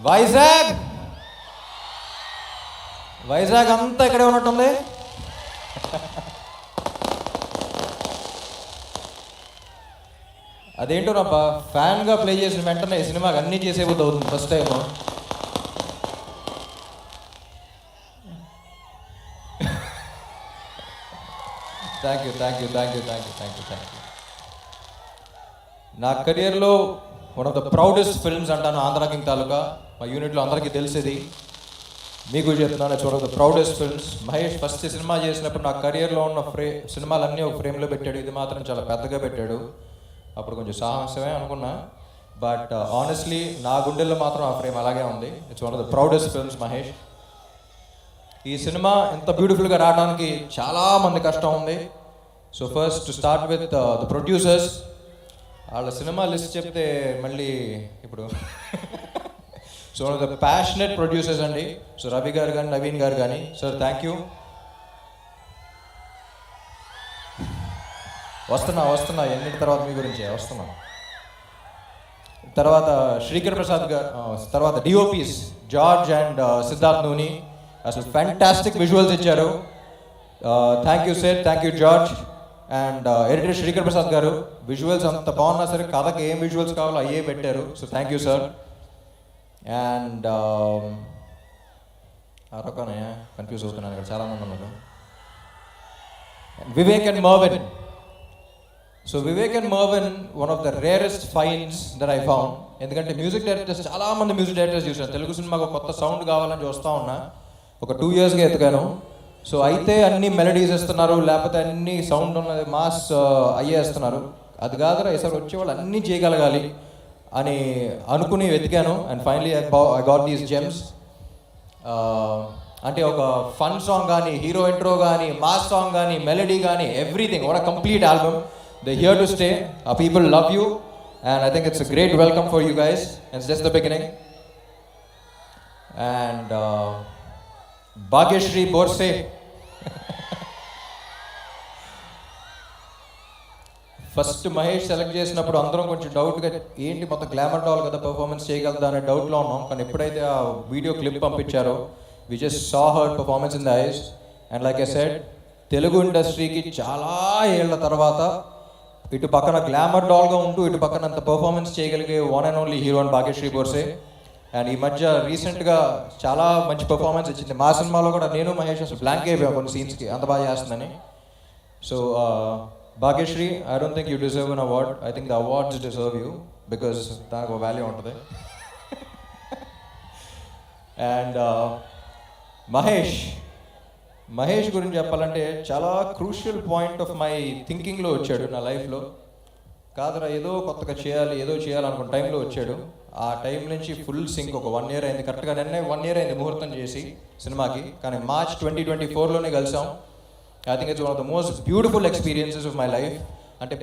వైజాగ్ వైజాగ్ అంతా ఇక్కడే ఉన్నట్టుంది. అదేంటో రబ్బా, ఫ్యాన్గా ప్లే చేసిన వెంటనే సినిమాకి అన్నీ చేసేబుద్ధి అవుతుంది first time. Thank you thank you thank you thank you thank you thank you. నా కెరియర్లో one of the proudest films అంటాను ఆంధ్ర కింగ్ తాలూకా. మా యూనిట్లో అందరికీ తెలిసేది, మీకు చెప్తున్నాను, it's one of the proudest films. Mahesh first cinema చేసినప్పుడు నా కెరియర్లో ఉన్న సినిమాలన్నీ ఒక ఫ్రేమ్లో పెట్టాడు. ఇది మాత్రం చాలా పెద్దగా పెట్టాడు. అప్పుడు కొంచెం సాహసమే అనుకున్నా, బట్ ఆనెస్ట్లీ నా గుండెల్లో మాత్రం ఆ ఫ్రేమ్ అలాగే ఉంది. It's one of the proudest films Mahesh. ఈ సినిమా ఇంత బ్యూటిఫుల్గా రావడానికి చాలా మంది కష్టం ఉంది. So first to start with the producers. వాళ్ళ సినిమా లిస్ట్ చెప్తే మళ్ళీ ఇప్పుడు so one of the passionate producers అండి. సో రవి గారు కానీ నవీన్ గారు కానీ, సార్ థ్యాంక్ యూ. వస్తున్నా ఎన్నింటి తర్వాత మీ గురించి వస్తున్నా. తర్వాత శ్రీకర్ ప్రసాద్ గారు, తర్వాత డిఓపీస్ జార్జ్ అండ్ సిద్ధార్థ్ నూని అసలు ఫ్యాంటాస్టిక్ విజువల్స్ ఇచ్చారు. Thank you sir, thank you George. And editor Srikar Prasad గారు, విజువల్స్ అంత బాగున్నా సరే కథకి ఏం విజువల్స్ కావాలో అయ్యే పెట్టారు. So thank you sir. And రొక్కనే కన్ఫ్యూజ్ అవుతున్నాను, ఇక్కడ చాలామంది ఉన్నారు. Vivek and Marvin. So Vivek and Marvin one of the rarest finds that I found. ఎందుకంటే మ్యూజిక్ డైరెక్టర్స్ చాలామంది మ్యూజిక్ డైరెక్టర్స్ చూసాను. తెలుగు సినిమాకు ఒక కొత్త సౌండ్ కావాలని చూస్తూ ఉన్నా, ఒక 2 yearsగా ఎత్తుకాను. సో అయితే అన్ని మెలడీస్ ఇస్తున్నారు, లేకపోతే అన్ని సౌండ్ ఉన్నది మాస్ అయ్యేస్తున్నారు. అది కాదురా, ఈసారి వచ్చేవాళ్ళు అన్నీ చేయగలగాలి అని అనుకుని వెతికాను. And finally I got these gems. అంటే ఒక ఫన్ సాంగ్ కానీ, హీరో ఇంట్రో కానీ, మాస్ సాంగ్ కానీ, మెలడీ కానీ, everything. What a complete album. They here to stay. People love you and I think it's a great welcome for you guys. It's just the beginning. And Bhagyashri Borse. First Mahesh select చేసినప్పుడు అందరం కొంచెం డౌట్గా, ఏంటి మొత్తం glamour doll కదా, performance చేయగలదా అనే డౌట్లో ఉన్నాం. కానీ ఎప్పుడైతే ఆ వీడియో క్లిప్ పంపించారో, we just saw her performance in the eyes. And like I said, Telugu ఇండస్ట్రీకి చాలా ఏళ్ల తర్వాత ఇటు పక్కన గ్లామర్ డాల్గా ఉంటూ ఇటు పక్కన అంత పర్ఫార్మెన్స్ చేయగలిగే one and only hero and Bhagyashri Borse. And ఈ మధ్య రీసెంట్గా చాలా మంచి పర్ఫార్మెన్స్ ఇచ్చింది. మా సినిమాలో కూడా నేను మహేష్ అసలు బ్లాంక్ అయిపోయాం కొన్ని సీన్స్కి, అంత బాగా చేస్తుందని. So Bhagyashri, I don't think you deserve an award. I think the awards deserve you, because దానికి ఒక వాల్యూ ఉంటుంది. అండ్ మహేష్ గురించి చెప్పాలంటే చాలా క్రూషియల్ పాయింట్ ఆఫ్ మై థింకింగ్లో వచ్చాడు నా లైఫ్లో. కాదురా ఏదో కొత్తగా చేయాలి, ఏదో చేయాలనుకున్న టైంలో వచ్చాడు. ఆ టైం నుంచి ఫుల్ సింక్. ఒక 1 year అయింది, కరెక్ట్గా నిన్నే 1 year అయింది ముహూర్తం చేసి సినిమాకి. కానీ March 2024లోనే కలిసాం. I think it's one of the most beautiful experiences of my life. అంటే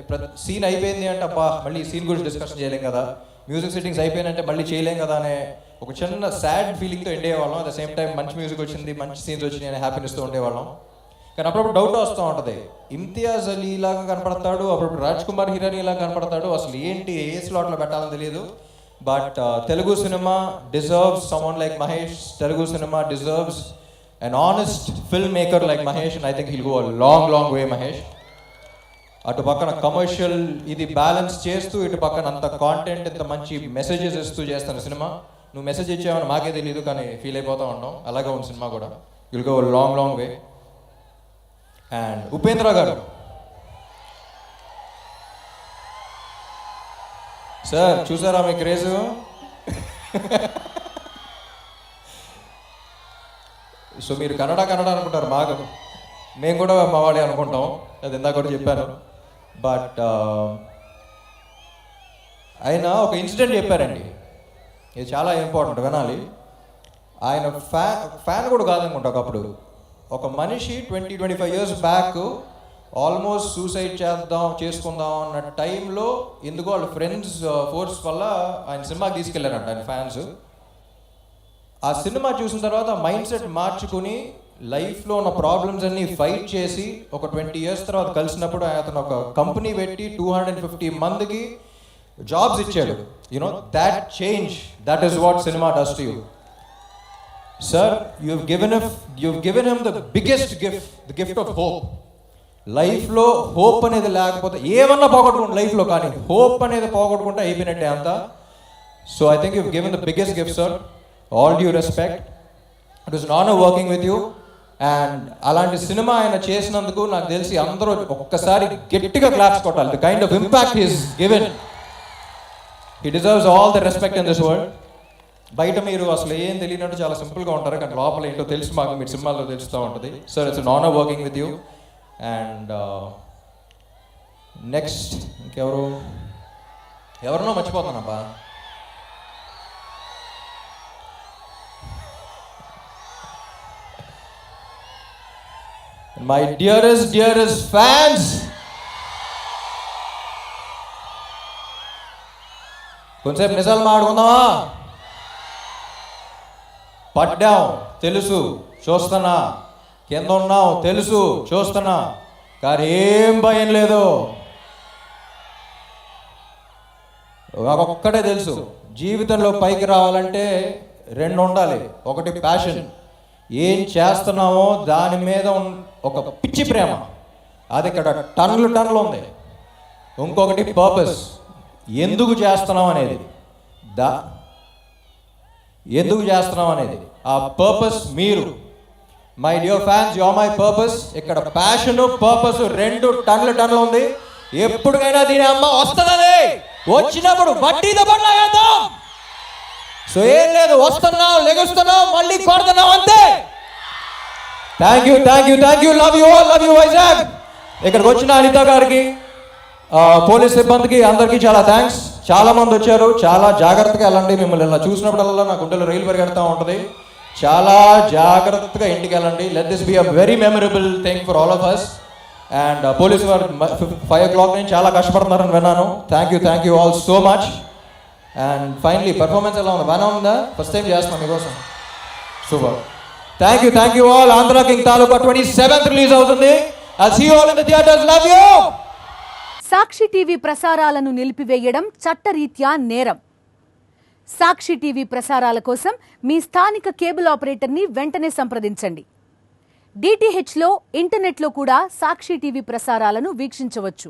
సీన్ అయిపోయింది అంటే అబ్బా మళ్ళీ ఈ సీన్ గురించి డిస్కషన్ చేయలేం కదా, మ్యూజిక్ సెట్టింగ్స్ అయిపోయినంటే మళ్ళీ చేయలేం కదా అనే ఒక చిన్న సాడ్ ఫీలింగ్తో ఉండేవాళ్ళం. అట్ ద సేమ్ టైం మంచి మ్యూజిక్ వచ్చింది, మంచి సీన్స్ వచ్చినాయి అనే హ్యాపీనెస్తో ఉండేవాళ్ళం. కానీ అప్పుడప్పుడు డౌట్ వస్తూ ఉంటుంది, ఇమ్తియాజ్ అలీ లాగా కనపడతాడు, అప్పుడప్పుడు రాజ్ కుమార్ హిరానీ లాగా కనపడతాడు, అసలు ఏంటి ఏ స్లాట్లో పెట్టాలని తెలియదు. But Telugu cinema deserves someone like Mahesh. Telugu cinema deserves an honest filmmaker like Mahesh, and I think he'll go a long way, Mahesh. అటు పక్కన కమర్షియల్ ఇది బ్యాలెన్స్ చేస్తూ, ఇటు పక్కన అంత కాంటెంట్, ఇంత మంచి మెసేజెస్ ఇస్తూ చేస్తాను సినిమా. నువ్వు మెసేజ్ ఇచ్చావని మాకే తెలియదు, కానీ ఫీల్ అయిపోతూ ఉంటాం. అలాగే ఉంది సినిమా కూడా. Will go long way. And Upendra గారు, సార్ చూసారా మీ క్రేజ్? సో మీరు కన్నడ అనుకుంటారు, బాగా మేము కూడా మా వాడే అనుకుంటాం, అది ఇందాక కూడా చెప్పాను. బట్ ఆయన ఒక ఇన్సిడెంట్ చెప్పారండి, ఇది చాలా ఇంపార్టెంట్, వినాలి. ఆయన ఫ్యాన్ కూడా కాదనుకుంటా. ఒకప్పుడు ఒక మనిషి 20-25 years బ్యాక్ ఆల్మోస్ట్ సూసైడ్ చేసుకుందాం అన్న టైంలో ఎందుకో వాళ్ళ ఫ్రెండ్స్ ఫోర్స్ వల్ల ఆయన సినిమాకి తీసుకెళ్లారంట ఆయన ఫ్యాన్స్. ఆ సినిమా చూసిన తర్వాత మైండ్ సెట్ మార్చుకుని లైఫ్లో ఉన్న ప్రాబ్లమ్స్ అన్ని ఫైట్ చేసి ఒక 20 years తర్వాత కలిసినప్పుడు అతను ఒక కంపెనీ పెట్టి 250 మందికి జాబ్స్ ఇచ్చాడు. You know that change, that is what cinema does to you. Sir, you've given him the biggest gift, the gift of hope. లైఫ్లో హోప్ అనేది లేకపోతే ఏమన్నా పోగొట్టుకుంటే లైఫ్లో, కానీ హోప్ అనేది పోగొట్టుకుంటే అయిపోయినట్టే అంతా. So I think you've given the biggest gift, sir. All due respect. It was an honor working with you. And అలాంటి సినిమా ఆయన చేసినందుకు నాకు తెలిసి అందరూ ఒక్కసారి గట్టిగా క్లాప్స్ కొట్టాలి. The kind of impact he's given, he deserves all the respect in this world. బయట మీరు అసలు ఏం తెలియనట్టు చాలా సింపుల్గా ఉంటారు, కానీ లోపల ఏంటో తెలుసు మాకు, మీరు సినిమాల్లో తెలుస్తూ ఉంటుంది. Sir, it's an honour working with you. And next ఎవరినో మర్చిపోతానబ్బా. మై డియరెస్ట్ ఫ్యాన్స్, కొంచెంసేపు నిజాలు మాట్లాడుకుందామా? పడ్డాం తెలుసు, చూస్తున్నా. కింద ఉన్నాం తెలుసు, చూస్తున్నా. కానీ ఏం భయం లేదు. ఒక్కటే తెలుసు, జీవితంలో పైకి రావాలంటే రెండు ఉండాలి. ఒకటి ప్యాషన్, ఏం చేస్తున్నామో దాని మీద ఒక పిచ్చి ప్రేమ, అది ఇక్కడ టన్నులు ఉంది. ఇంకొకటి పర్పస్, ఎందుకు చేస్తున్నాం అనేది. ఆ పర్పస్ మీరు. My dear fans, you are my purpose. ఇక్కడ ప్యాషన్ పర్పస్ రెండు టన్నులు ఉంది. ఎప్పటికైనా దీని అమ్మ వస్తుందని, వచ్చినప్పుడు వడ్డీతో పడలాగేద్దాం. సో ఏం లేదు, వస్తున్నాం, లెగుస్తున్నాం, మళ్ళీ కొడుతున్నాం, అంతే. Thank you. Love you all, love you Vizag. ఇక్కడికి వచ్చిన అనిత గారికి, పోలీస్ సిబ్బందికి, అందరికీ చాలా థ్యాంక్స్. చాలా మంది వచ్చారు. చాలా జాగ్రత్తగా వెళ్ళండి. మిమ్మల్ని ఇలా చూసినప్పుడల్లా నా గుండెలో రైలు పరిగెడతా ఉంటుంది. చాలా జాగ్రత్తగా ఇంటికి వెళ్ళండి. Let this be a very memorable thing for all of us. And police వారు 5 o'clock నుంచి చాలా కష్టపడుతున్నారని విన్నాను. Thank you all so much. And finally performance ఎలా ఉంది? బాగా ఉందా? ఫస్ట్ టైం చేస్తున్నాం మీకోసం. Super. Thank you all. Andhra King Taluka 27th release అవుతుంది. I'll see you all in the theatres. Love you. Sakshi TV ప్రసారాలను నిలిపివేయడం చట్టరీత్యా నేరం. సాక్షి టీవీ ప్రసారాల కోసం మీ స్థానిక కేబుల్ ఆపరేటర్ని వెంటనే సంప్రదించండి. DTHలో, ఇంటర్నెట్లో కూడా సాక్షి టీవీ ప్రసారాలను వీక్షించవచ్చు.